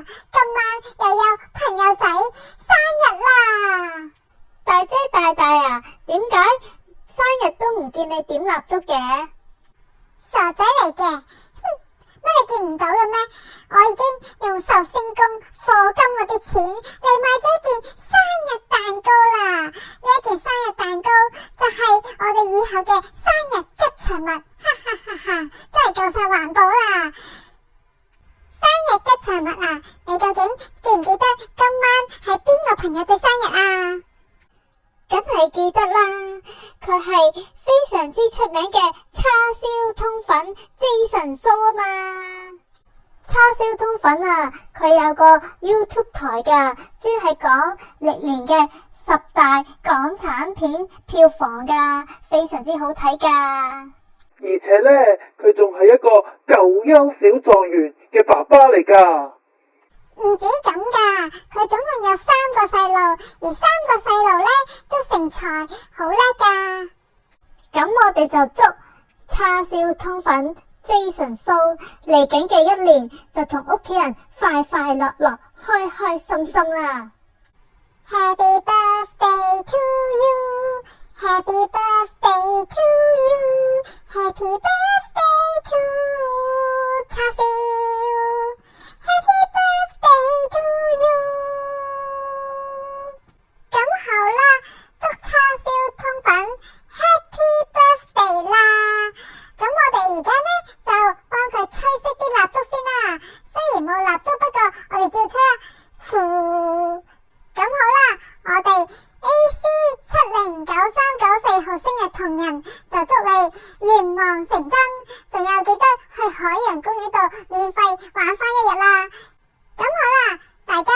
今晚又有朋友仔生日啦！大姐大大啊，點解生日都唔見你點蠟燭嘅？傻仔嚟嘅，乜你見唔到嘅咩？我已經用壽星公課金嗰啲錢嚟買咗一件生日蛋糕啦！呢一件生日蛋糕就係我哋以後嘅生日吉祥物，哈哈哈哈！真係夠晒環保啦！生日吉祥物啊，你究竟記唔記得今晚係邊個朋友嘅生日啊？梗係記得啦，佢係非常之出名嘅叉燒通粉 Jason 蘇啊嘛。叉燒通粉啊，佢有個 YouTube 台噶，專係講歷年嘅10大港產片票房噶，非常之好睇噶。而且呢，佢仲係一個救優小狀元嘅爸爸嚟噶。唔止咁噶，佢總共有3個細路，而3個細路呢都成才，好叻噶。咁我哋就祝叉燒通粉 Jason 蘇嚟緊嘅一年就同屋企人快快樂樂、開開心心啦。Happy birthday to you, Happy birthday to you, Happy birthday to 叉燒 Happy birthday to you。 咁好啦，祝叉燒通粉 Happy birthday 啦！咁我哋而家呢就幫佢吹熄啲蠟燭先啦。雖然冇蠟燭，不過我哋照吹啦。呼！咁好啦，我哋 AC709394號生日同仁就祝你願望成真，仲有記得去海洋公園度免費玩翻一日啦。咁好啦，大家